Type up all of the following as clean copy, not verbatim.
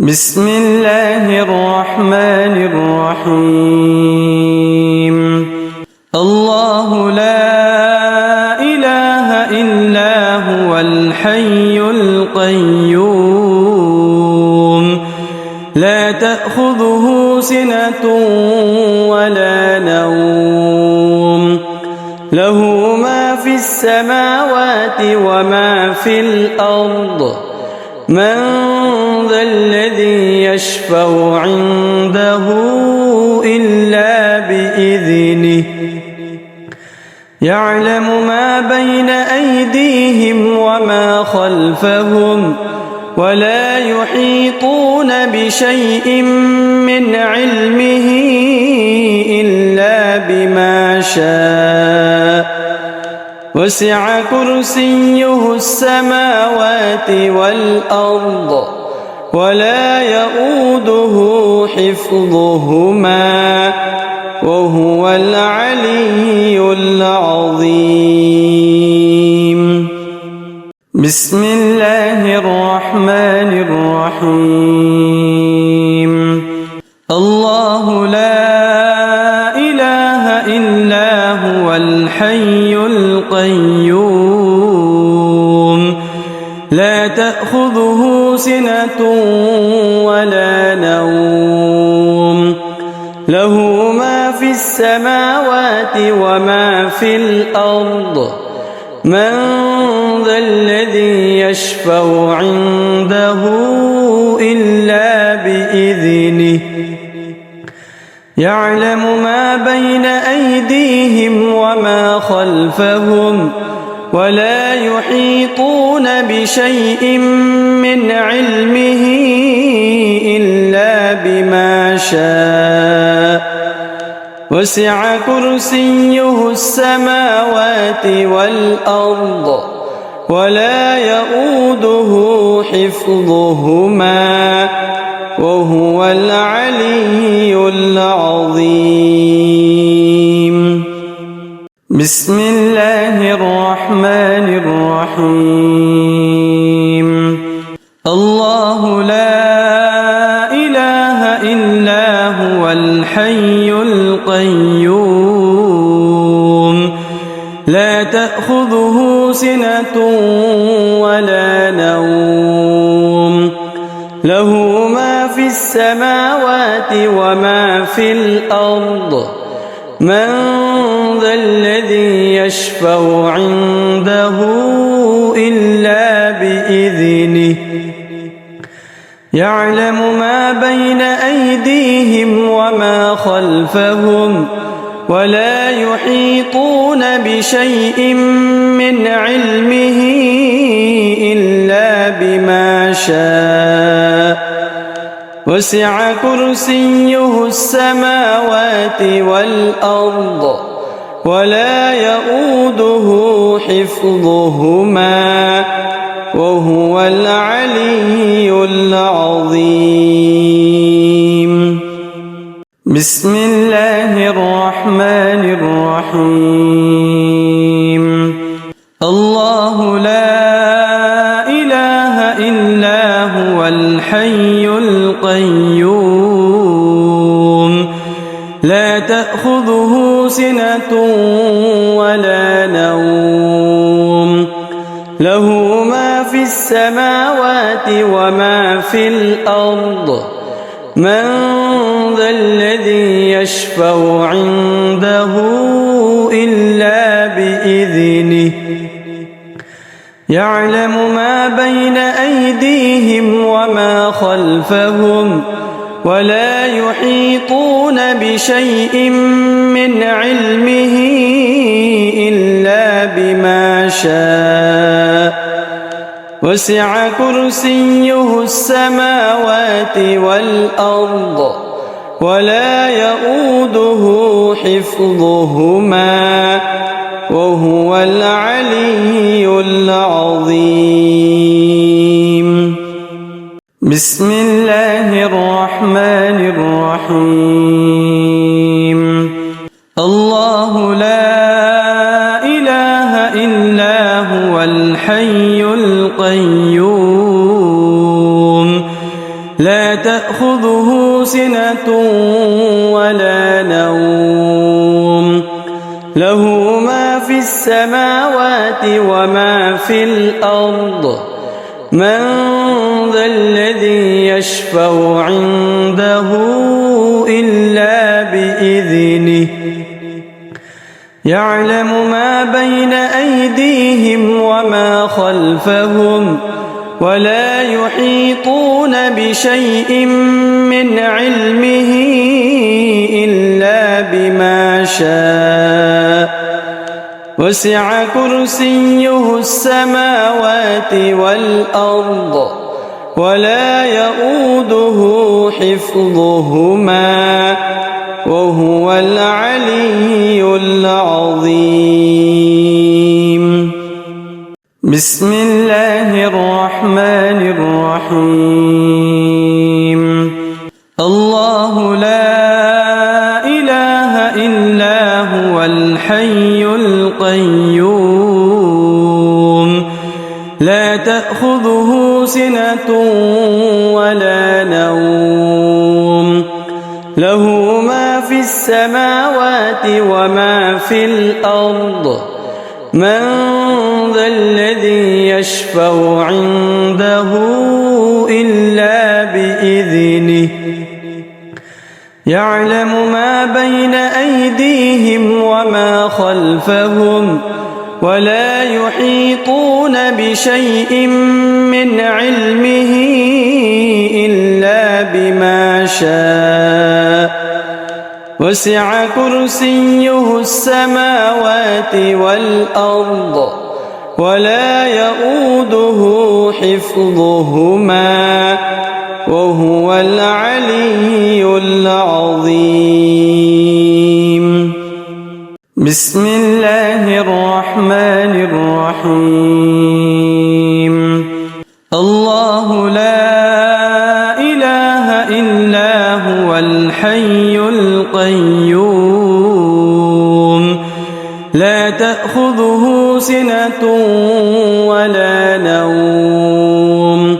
بسم الله الرحمن الرحيم. الله لا إله إلا هو الحي القيوم لا تأخذه سنة ولا نوم له ما في السماوات وما في الأرض من ذا الذي يشفع عنده إلا بإذنه يعلم ما بين أيديهم وما خلفهم ولا يحيطون بشيء من علمه إلا بما شاء وسع كرسيه السماوات والأرض ولا يؤوده حفظهما وهو العلي العظيم. بسم الله الرحمن الرحيم. الله لا إله إلا هو الحي القيوم لا تأخذه سنة ولا نوم له ما في السماوات وما في الأرض من ذا الذي يشفع عنده إلا بإذنه يعلم ما بين أيديهم وما خلفهم ولا يحيطون بشيء من علمه إلا بما شاء وسع كرسيه السماوات والأرض ولا يؤوده حفظهما وهو العلي العظيم. بسم الله الرحمن الرحيم. الله لا إله إلا هو الحي القيوم لا تأخذه سنة ولا نوم له ما في السماوات وما في الأرض من ذا الذي يشفع عنده إلا بإذنه يعلم ما بين أيديهم وما خلفهم ولا يحيطون بشيء من علمه إلا بما شاء وسع كرسيه السماوات والأرض ولا يؤوده حفظهما وهو العلي العظيم. بسم الله الرحمن الرحيم. الله لا إله إلا هو الحي القيوم لا تأخذه سنة ولا نوم له ما في السماوات وما في الأرض من ذا الذي يشفع عنده إلا بإذنه يعلم ما بين أيديهم وما خلفهم ولا يحيطون بشيء من علمه إلا بما شاء وسع كرسيه السماوات والأرض ولا يؤوده حفظهما وهو العلي العظيم. بسم الله الرحمن الرحيم. الله لا إله إلا هو الحي القيوم لا تأخذه سنة ولا نوم له ما في السماوات وما في الأرض من ذا الذي يشفع عنده إلا بإذنه يعلم ما بين أيديهم وما خلفهم ولا يحيطون بشيء من علمه إلا بما شاء وسع كرسيه السماوات والأرض ولا يؤوده حفظهما وهو العلي العظيم. بسم الله الرحمن الرحيم. الله لا إله إلا هو الحي القيوم لا تأخذه سنة ولا نوم له ما في السماوات وما في الأرض من ذا الذي يشفع عنده إلا بإذنه يعلم ما بين أيديهم وما خلفهم ولا يحيطون بشيء من علمه إلا بما شاء وسع كرسيه السماوات والأرض ولا يؤوده حفظهما وهو العلي العظيم. بسم الله الرحمن الرحيم. الله لا إله إلا هو الحي القيوم لا تأخذه سنة ولا نوم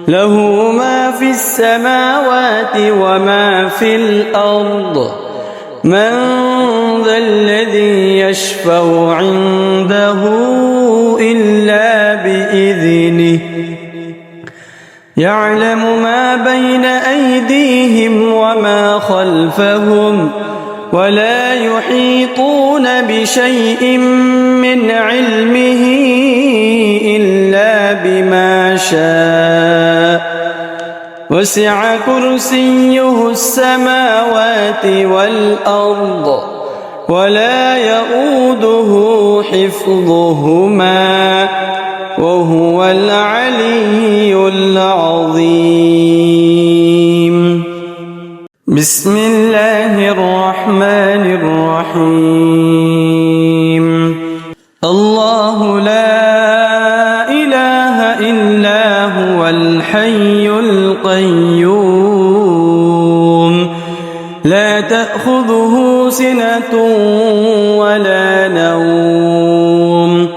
له ما في السماوات وما في الأرض من ذا الذي يشفع عنده إلا بإذنه يعلم ما بين أيديهم وما خلفهم ولا يحيطون بشيء من علمه إلا بما شاء وسع كرسيه السماوات والأرض ولا يؤوده حفظهما وهو العلي العظيم. بسم الله الرحمن الرحيم. الله لا إله إلا هو الحي القيوم لا تأخذه سنة ولا نوم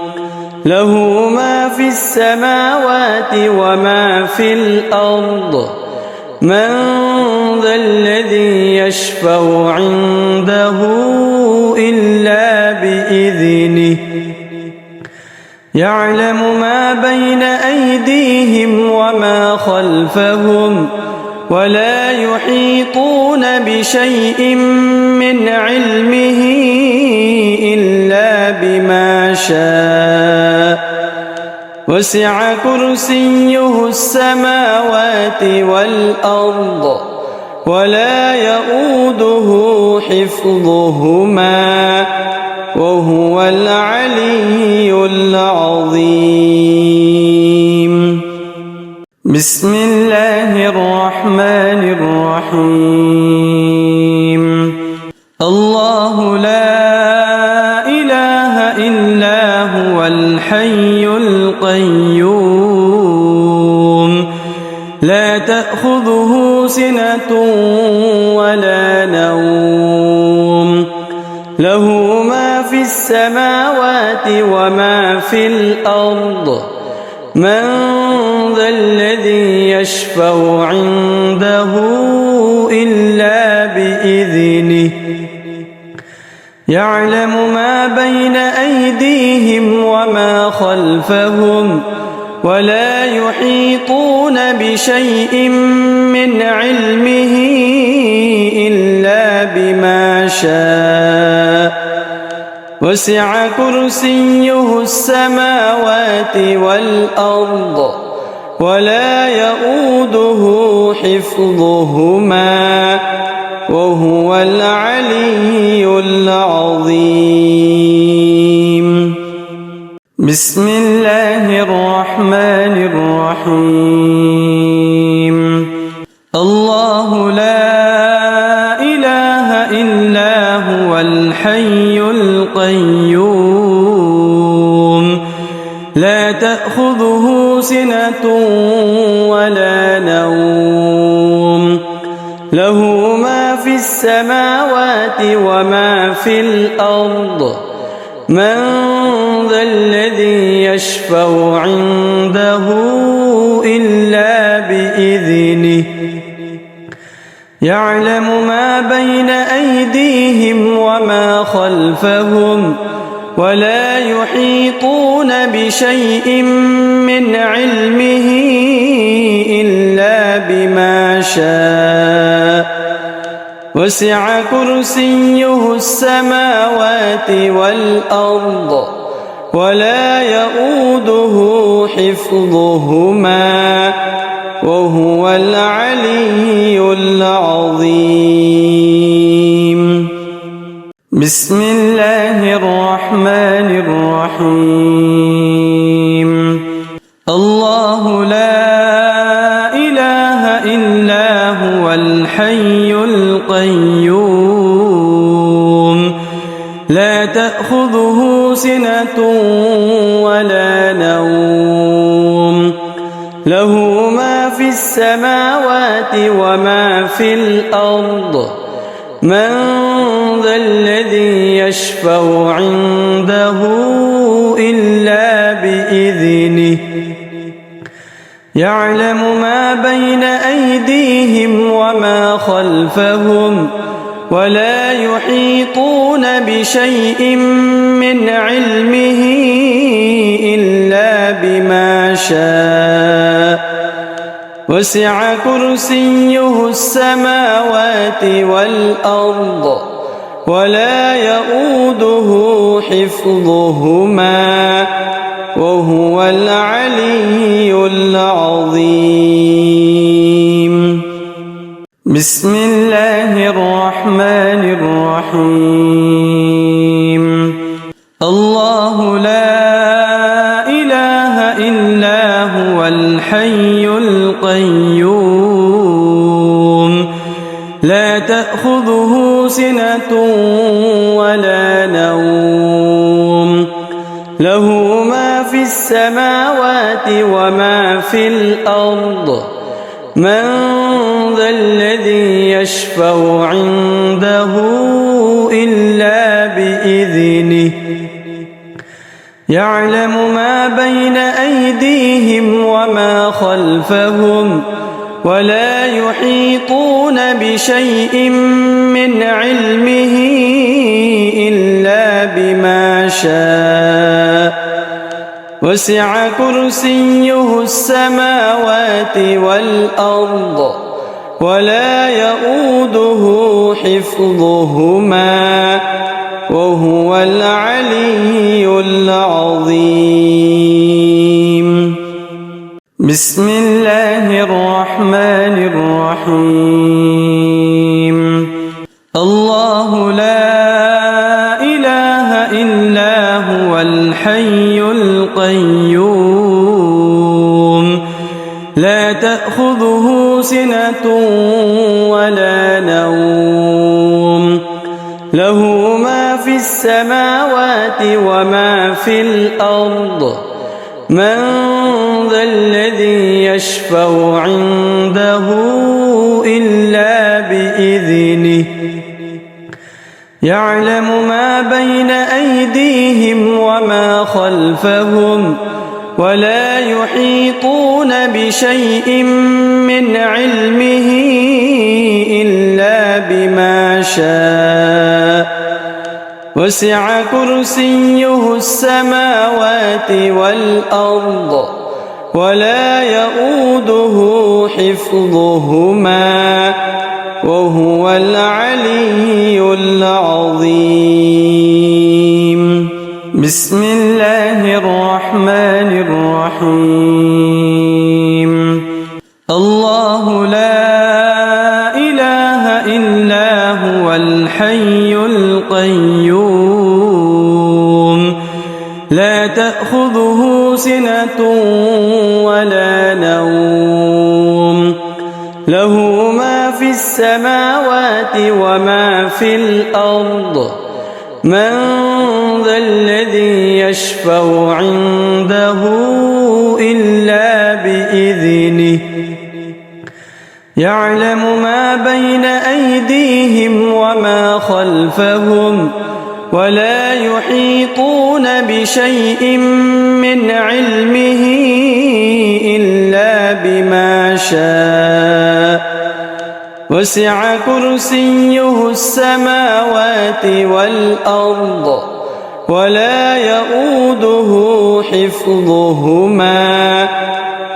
له ما في السماوات وما في الأرض من ذا الذي يشفع عنده إلا بإذنه يعلم ما بين أيديهم وما خلفهم ولا يحيطون بشيء من علمه إلا بما شاء وسع كرسيه السماوات والأرض ولا يؤوده حفظهما وهو العلي العظيم. بسم الله الرحمن الرحيم. الله لا إله إلا هو الحي القيوم لا تأخذه سنة ولا نوم له ما في السماوات وما في الأرض من ذا الذي يشفع عنده إلا بإذنه يعلم ما بين أيديهم وما خلفهم ولا يحيطون بشيء من علمه إلا بما شاء وسع كرسيه السماوات والأرض ولا يؤوده حفظهما وهو العلي العظيم. بسم الله الرحمن الرحيم. الله لا إله إلا هو الحي القيوم لا تأخذه سنة ولا نوم له ما في السماوات وما في الأرض من ذا الذي يشفع عنده إلا بإذنه يعلم ما بين أيديهم وما خلفهم ولا يحيطون بشيء من علمه إلا بما شاء وسع كرسيه السماوات والأرض ولا يؤوده حفظهما وهو العلي العظيم. بسم الله الرحمن الرحيم. الله لا إله إلا هو الحي القيوم لا تأخذه سنة ولا نوم له ما في السماوات وما في الأرض من ذا الذي يشفع عنده إلا بإذنه يعلم ما بين أيديهم وما خلفهم ولا يحيطون بشيء من علمه إلا بما شاء وسع كرسيه السماوات والأرض ولا يؤوده حفظهما وهو العلي العظيم. بسم الله الرحمن الرحيم. الله لا إله إلا هو الحي القيوم لا تأخذه سنة ولا نوم له ما في السماوات وما في الأرض من ذا الذي يشفع عنده إلا بإذنه يعلم ما بين أيديهم وما خلفهم ولا يحيطون بشيء من علمه إلا بما شاء وسع كرسيه السماوات والأرض ولا يؤوده حفظهما وهو العلي العظيم. بسم الله الرحمن الرحيم. الله لا إله إلا هو الحي القيوم لا تأخذه سنة ولا نوم له ما في السماوات وما في الأرض من ذا الذي يشفع عنده إلا بإذنه يعلم ما بين أيديهم وما خلفهم ولا يحيطون بشيء من علمه إلا بما شاء وسع كرسيه السماوات والأرض ولا يؤوده حفظهما وهو العلي العظيم. بسم الله الرحمن الرحيم. الله لا إله إلا هو الحي القيوم لا تأخذه سنة ولا نوم له ما في السماوات وما في الأرض من ذا الذي يشفع عنده إلا بإذنه يعلم ما بين أيديهم وما خلفهم ولا يحيطون بشيء من علمه إلا بما شاء وسع كرسيه السماوات والأرض ولا يؤوده حفظهما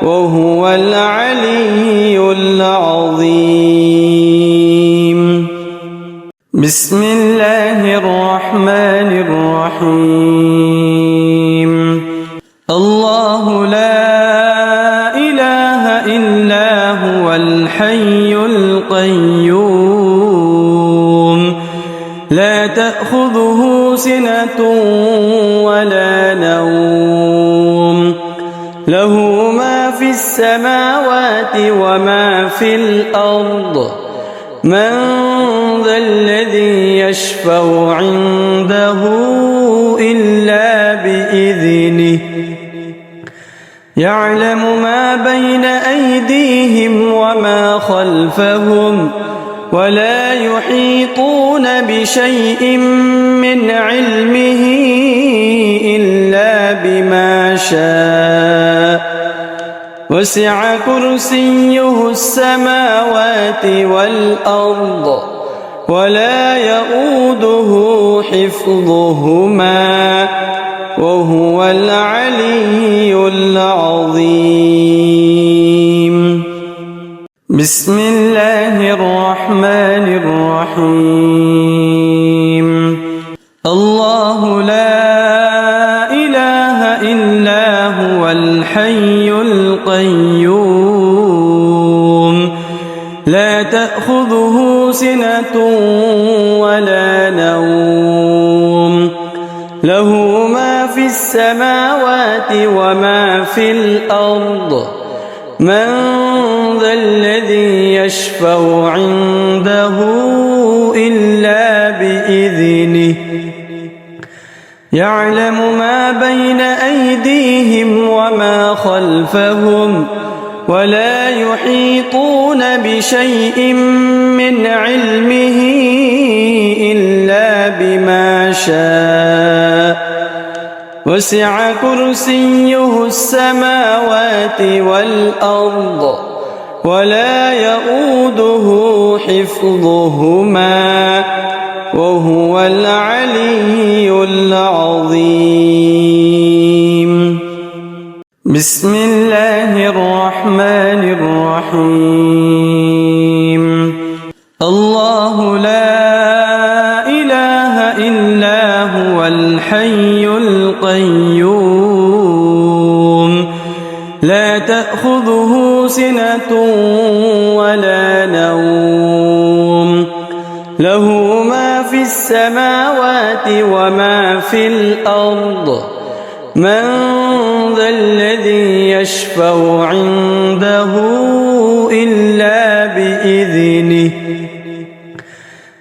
وهو العلي العظيم. بسم الله الرحمن الرحيم. الله لا إله إلا هو الحي القيوم لا تأخذه سنة ولا نوم له ما في السماوات وما في الأرض من ذا الذي يشفع عنده إلا بإذنه يعلم ما بين أيديهم وما خلفهم ولا يحيطون بشيء من علمه إلا بما شاء وسع كرسيه السماوات والأرض ولا يؤوده حفظهما وهو العلي العظيم. بسم الله الرحمن الرحيم. الله لا إله إلا هو الحي القيوم لا تأخذه سنة ولا نوم له ما في السماوات وما في الأرض من ذا الذي يشفع عنده إلا بإذنه يعلم ما بين أيديهم وما خلفهم ولا يحيطون بشيء من علمه إلا بما شاء وسع كرسيه السماوات والأرض ولا يؤوده حفظهما وهو العلي العظيم. بسم الله الرحمن الرحيم. الله لا إله إلا هو الحي القيوم لا تأخذه سنة ولا نوم له ما في السماوات وما في الأرض من ذا الذي يشفع عنده إلا بإذنه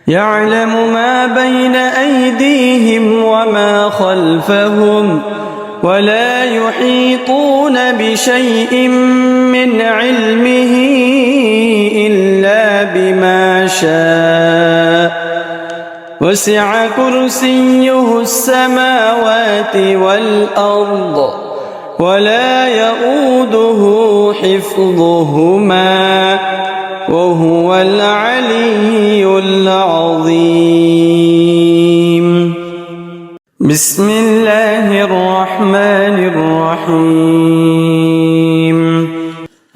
يعلم ما بين أيديهم وما خلفهم ولا يحيطون بشيء من علمه إلا بما شاء وسع كرسيه السماوات والأرض ولا يؤوده حفظهما وهو العلي العظيم. بسم الله الرحمن الرحيم.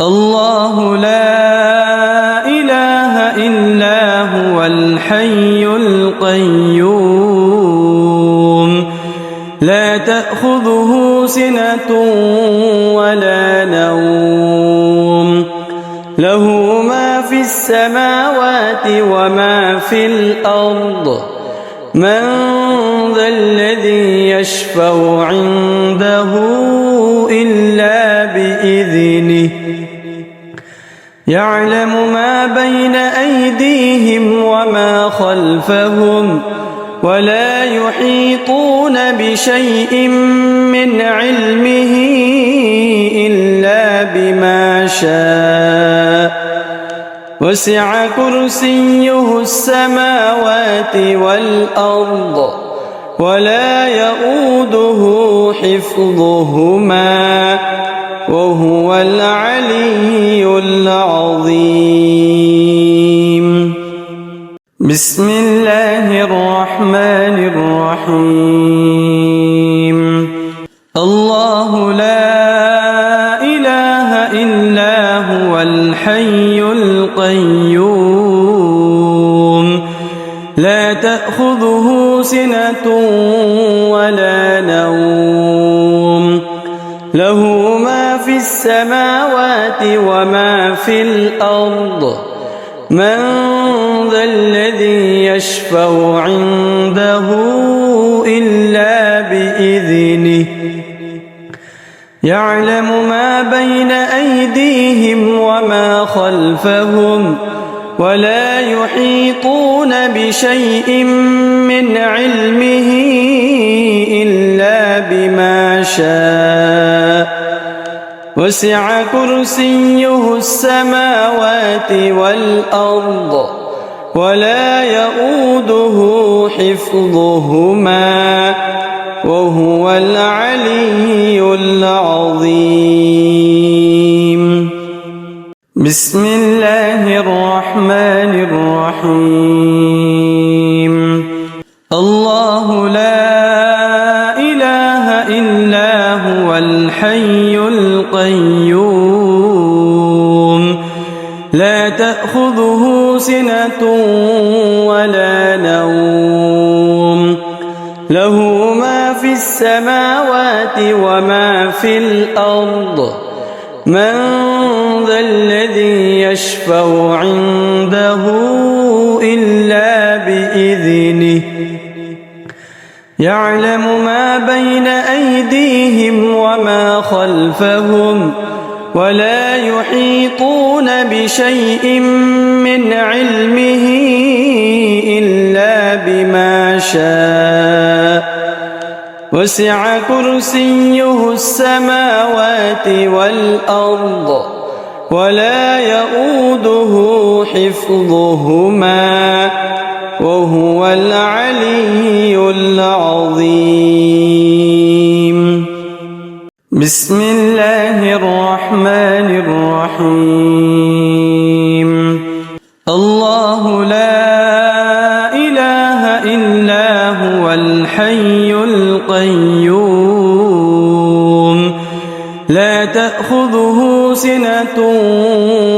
الله لا إله إلا هو الحي القيوم لا تأخذه سنة ولا نوم له ما في السماوات وما في الأرض من ذا الذي يشفع عنده إلا بإذنه يعلم ما بين أيديهم وما خلفهم ولا يحيطون بشيء من علمه إلا بما شاء وسع كرسيه السماوات والأرض ولا يؤوده حفظهما وهو العلي العظيم. بسم الله الرحمن الرحيم. الله لا إله إلا هو الحي القيوم لا تأخذه سنة ولا نوم له ما في السماوات وما في الأرض من ذا الذي يشفع عنده إلا بإذنه يعلم ما بين أيديهم وما خلفهم ولا يحيطون بشيء من علمه إلا بما شاء وسع كرسيه السماوات والأرض ولا يؤوده حفظهما وهو العلي العظيم. بسم الله الرحمن الرحيم. الله لا إله إلا هو الحي القيوم لا تأخذه سنة ولا نوم له ما في السماوات وما في الأرض من ذا الذي يشفع عنده إلا بإذنه يعلم ما بين أيديهم وما خلفهم ولا يحيطون بشيء من علمه إلا بما شاء وسع كرسيه السماوات والأرض ولا يؤوده حفظهما وهو العلي العظيم. بسم الله الرحمن الرحيم. الله لا إله إلا هو الحي القيوم لا تأخذه سنة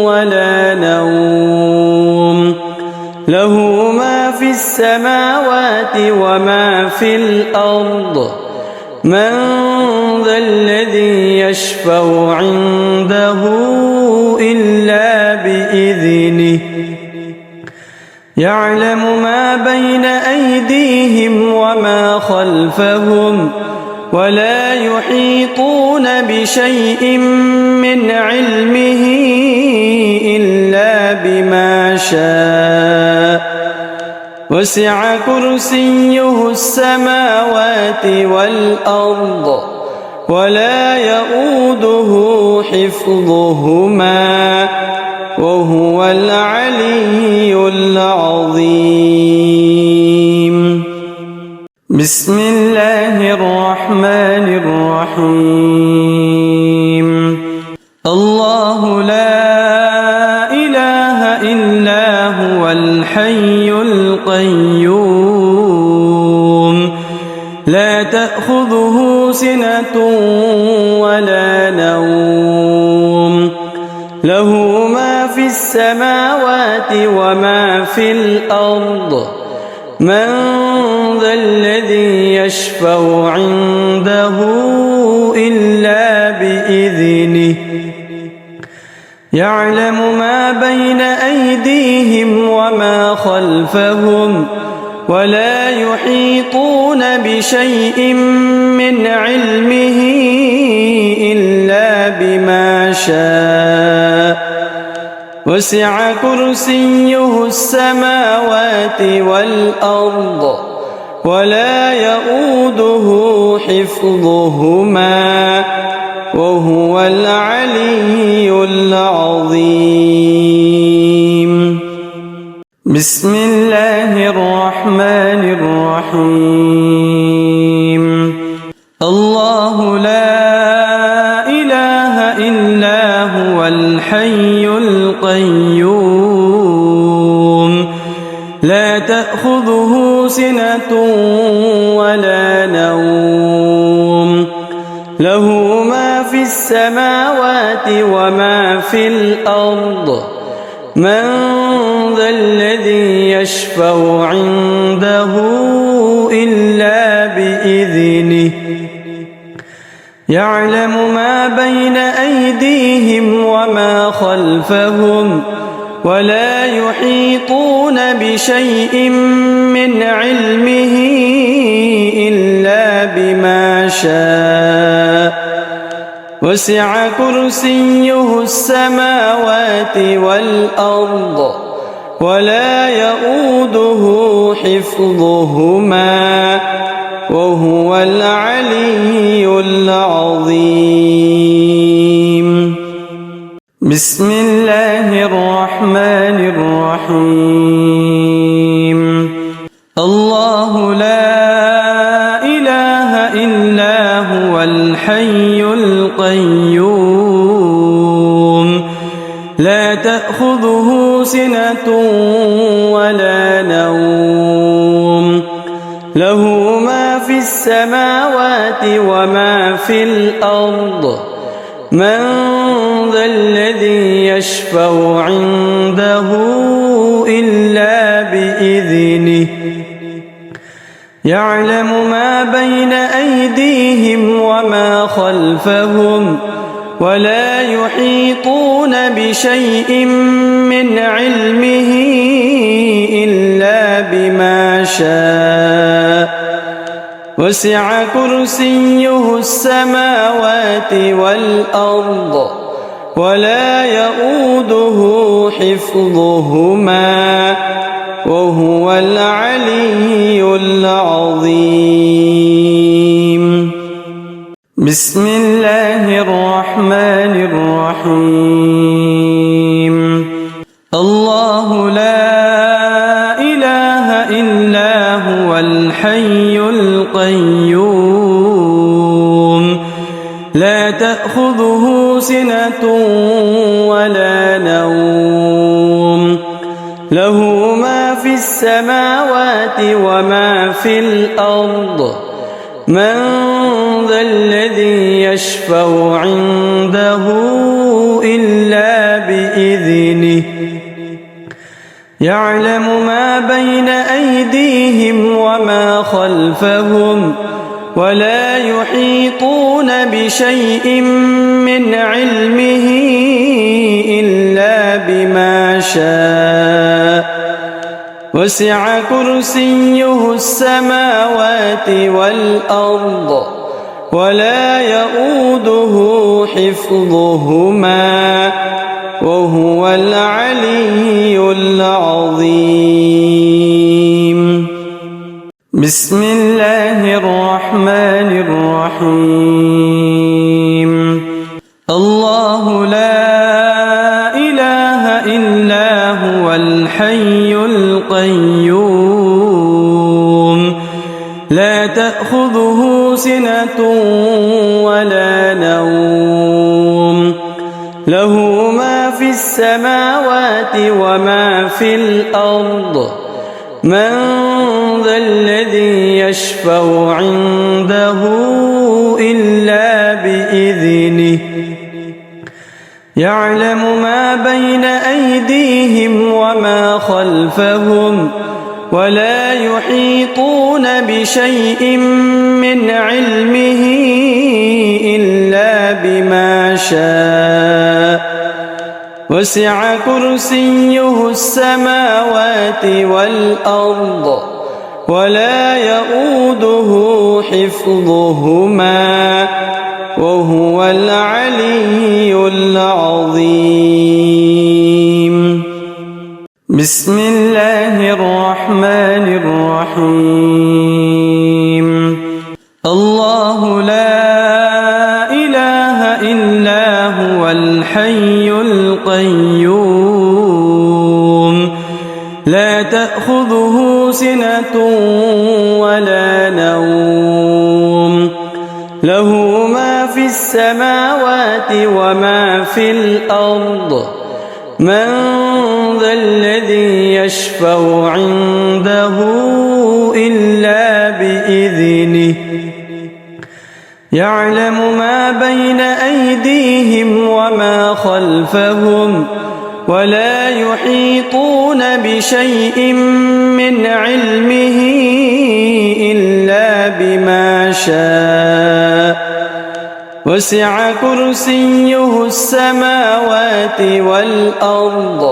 ولا نوم له ما في السماوات وما في الأرض من ذا الذي يشفع عنده إلا بإذنه يعلم ما بين أيديهم وما خلفهم ولا يحيطون بشيء من علمه إلا بما شاء وسع كرسيه السماوات والأرض ولا يؤوده حفظهما وهو العلي العظيم. بسم الله الرحمن الرحيم. هو الحي القيوم لا تأخذه سنة ولا نوم له ما في السماوات وما في الأرض من ذا الذي يشفع عنده إلا بإذنه يعلم ما بين أيديهم وما خلفهم ولا يحيطون بشيء من علمه إلا بما شاء وسع كرسيه السماوات والأرض ولا يؤوده حفظهما وهو العلي العظيم بسم الله الرحمن الرحيم الله لا إله إلا هو الحي القيوم لا تأخذه سنة ولا نوم له ما في السماوات وما في الأرض من ذا الذي يشفع عنده إلا بإذنه يعلم ما بين أيديهم وما خلفهم ولا يحيطون بشيء من علمه إلا بما شاء وسع كرسيه السماوات والأرض ولا يؤوده حفظهما وهو العلي العظيم بسم الله الرحمن الرحيم الله لا إله إلا هو الحي القيوم لا تأخذه سنة ولا نوم له ما في السماوات وما في الأرض من ذا الذي يشفع عنده إلا بإذنه يعلم ما بين أيديهم وما خلفهم ولا يحيطون بشيء من علمه إلا بما شاء وسع كرسيه السماوات والأرض ولا يؤوده حفظهما وهو العلي العظيم بسم الله الرحمن الرحيم الله لا إله إلا هو الحي القيوم لا تأخذه سنة ولا نوم له ما في السماوات وما في الأرض من ذا الذي يشفع عنده إلا بإذنه يعلم ما بين أيديهم وما خلفهم ولا يحيطون بشيء من علمه إلا بما شاء وسع كرسيه السماوات والأرض ولا يؤوده حفظهما وهو العلي العظيم بسم الله الرحمن الرحيم الله لا إله إلا هو الحي القيوم لا تأخذه سنة ولا نوم له ما في السماوات وما في الأرض من ذا الذي يشفع عنده إلا بإذنه يعلم ما بين أيديهم وما خلفهم ولا يحيطون بشيء من علمه إلا بما شاء وسع كرسيه السماوات والأرض ولا يؤوده حفظهما وهو العلي العظيم. بسم الله الرحمن الرحيم. الله لا إله إلا هو الحي القيوم لا تأخذه سنة ولا نوم له ما في السماوات وما في الأرض من ذا الذي يشفع عنده إلا بإذنه يعلم ما بين أيديهم وما خلفهم ولا يحيطون بشيء من علمه إلا بما شاء وسع كرسيه السماوات والأرض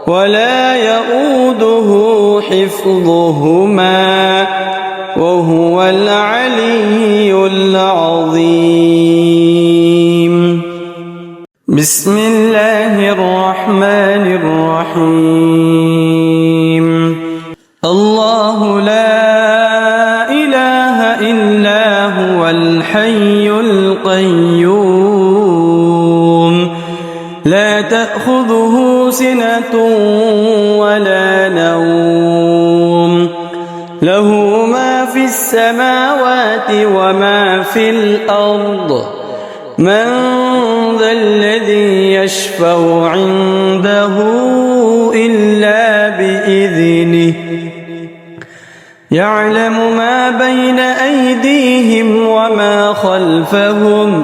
ولا يؤوده حفظهما وهو العلي العظيم. بسم الله الرحمن الرحيم. الله لا إله إلا هو الحي القيوم لا تأخذه سنة ولا نوم له ما في السماوات وما في الأرض من ذا الذي يشفع عنده إلا بإذنه يعلم ما بين أيديهم وما خلفهم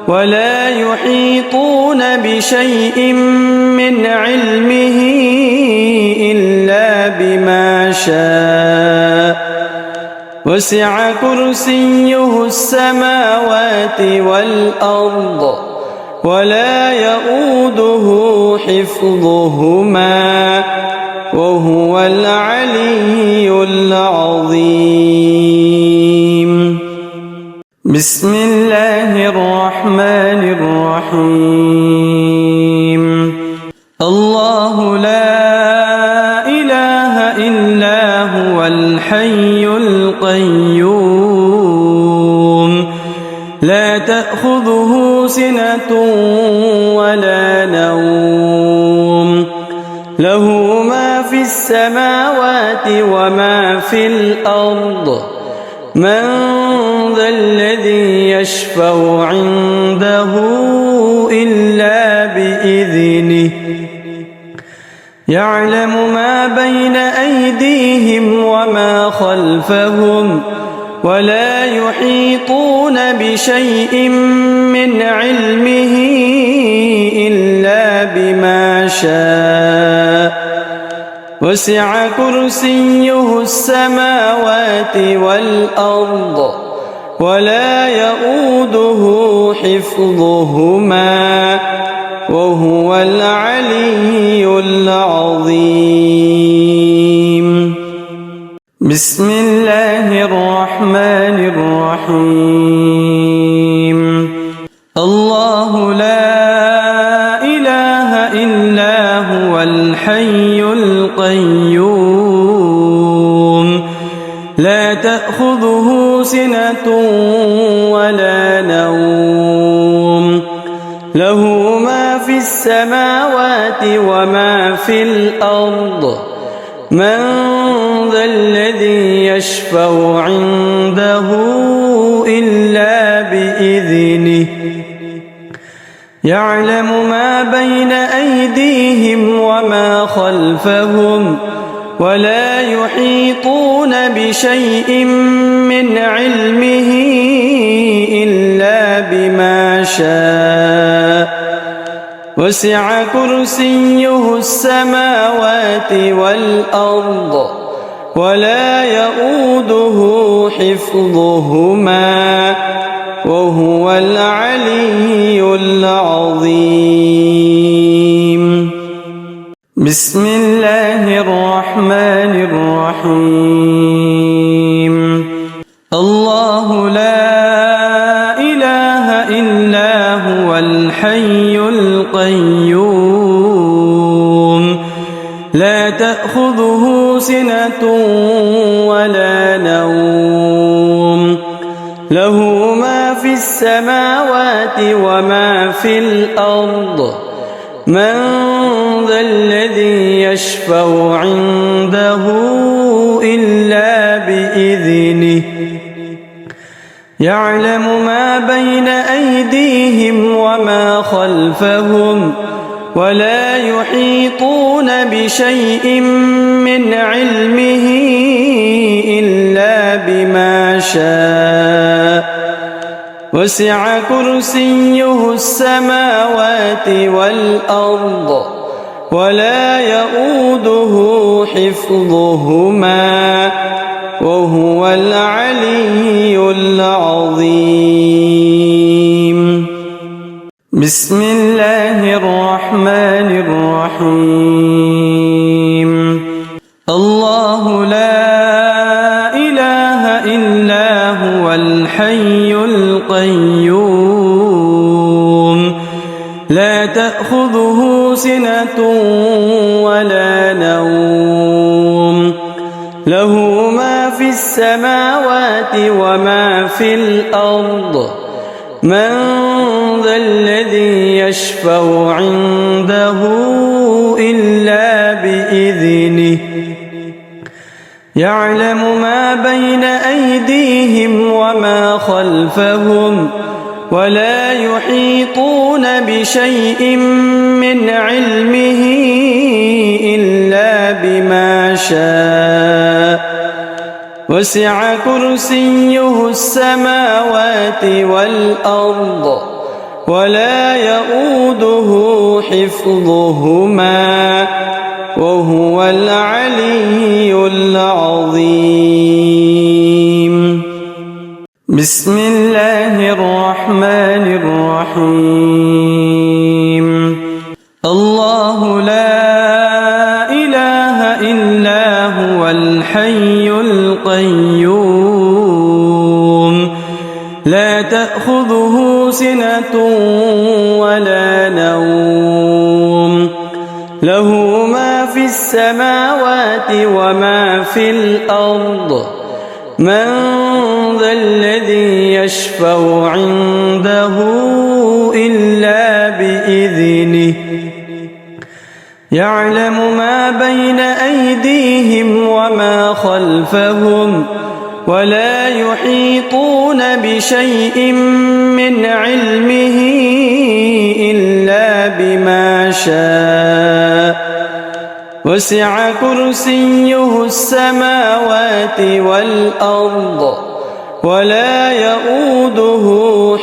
ولا يحيطون بشيء من علمه إلا بما شاء وسع كرسيه السماوات والأرض ولا يؤوده حفظهما وهو العلي العظيم. بسم الله الرحمن الرحيم. الله لا إله إلا هو الحي القيوم لا تأخذه سنة ولا نوم له ما في السماوات وما في الأرض من ذا الذي يشفع عنده إلا بإذنه يعلم ما بين أيديهم وما خلفهم ولا يحيطون بشيء من علمه إلا بما شاء وسع كرسيه السماوات والأرض ولا يؤوده حفظهما وهو العلي العظيم. بسم الله الرحمن الرحيم. الله لا إله إلا هو الحي القيوم لا تأخذه سنة ولا نوم له ما في السماوات وما في الأرض من ذا الذي يشفع عنده إلا بإذنه يعلم ما بين أيديهم وما خلفهم ولا يحيطون بشيء من علمه إلا بما شاء وسع كرسيه السماوات والأرض ولا يؤوده حفظهما وهو العلي العظيم. بسم الله الرحمن الرحيم. الله لا إله إلا هو الحي القيوم لا تأخذه سنة ولا نوم له ما في السماوات وما في الأرض من ذا الذي يشفع عنده إلا بإذنه يعلم ما بين أيديهم وما خلفهم ولا يحيطون بشيء من علمه إلا بما شاء وسع كرسيه السماوات والأرض ولا يؤوده حفظهما وهو العلي العظيم. بسم الله الرحمن الرحيم. الله لا إله إلا هو الحي القيوم لا تأخذه سنة ولا نوم له ما في السماوات وما في الأرض من ذا الذي يشفع عنده إلا بإذنه يعلم ما بين أيديهم وما خلفهم ولا يحيطون بشيء من علمه إلا بما شاء وسع كرسيه السماوات والأرض ولا يؤوده حفظهما وهو العلي العظيم. بسم الله الرحمن الرحيم. الله لا إله إلا هو الحي القيوم لا تأخذه سنة ولا نوم له ما في السماوات وما في الأرض من ذا الذي يشفع عنده إلا بإذنه يعلم ما بين أيديهم وما خلفهم ولا يحيطون بشيء من علمه إلا بما شاء وسع كرسيه السماوات والأرض ولا يؤوده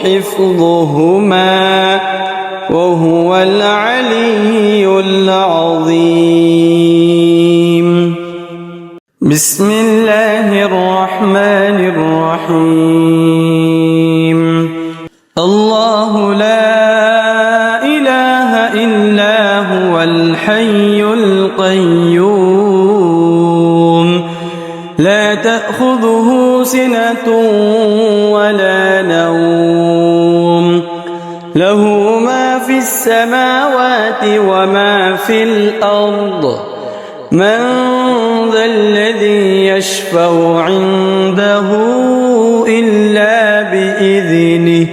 حفظهما وهو العلي العظيم. بسم الله الرحمن الرحيم. الله لا إله إلا هو الحي القيوم لا تأخذه سنة ولا نوم له ما في السماوات وما في الأرض من ذا الذي يشفع عنده إلا بإذنه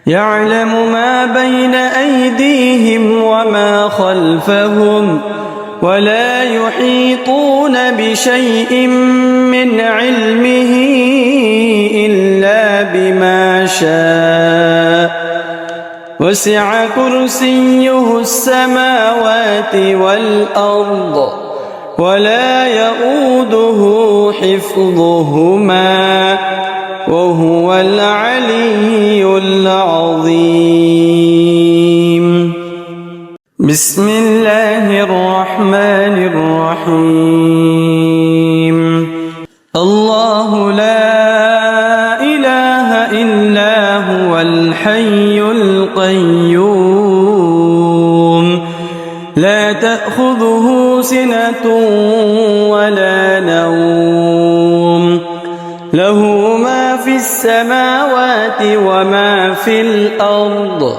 يعلم ما بين أيديهم وما خلفهم ولا يحيطون بشيء من علمه إلا بما شاء وسع كرسيه السماوات والأرض ولا يؤوده حفظهما وهو العلي العظيم. بسم الله الرحمن الرحيم. الله لا إله إلا هو الحي القيوم لا تأخذه سنة ولا نوم له ما في السماوات وما في الأرض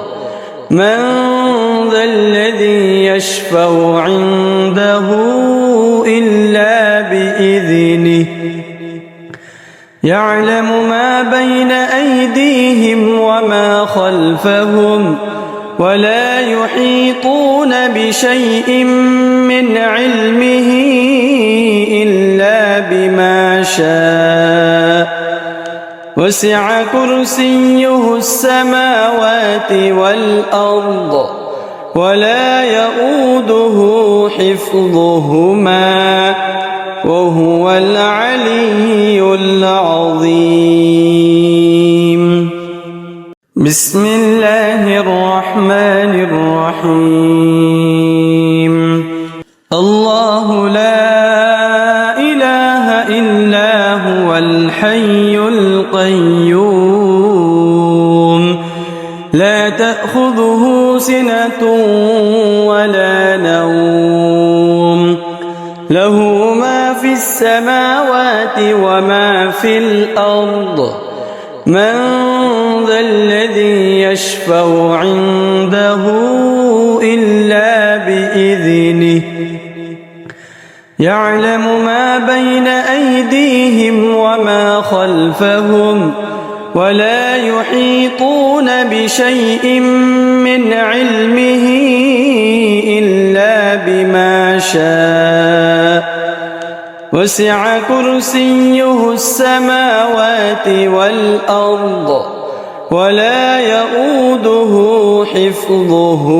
من ذا الذي يشفع عنده إلا بإذنه يعلم ما بين أيديهم وما خلفهم ولا يحيطون بشيء من علمه إلا بما شاء وسع كرسيه السماوات والأرض ولا يؤوده حفظهما وهو العلي العظيم. بسم الله الرحمن الرحيم. الله لا إله إلا هو الحي القيوم لا تأخذه سنة ولا نوم له ما في السماوات وما في الأرض من ذا الذي يشفع عنده إلا بإذنه يعلم ما بين أيديهم وما خلفهم ولا يحيطون بشيء من علمه إلا بما شاء وسع كرسيه السماوات والأرض ولا يؤوده حفظهما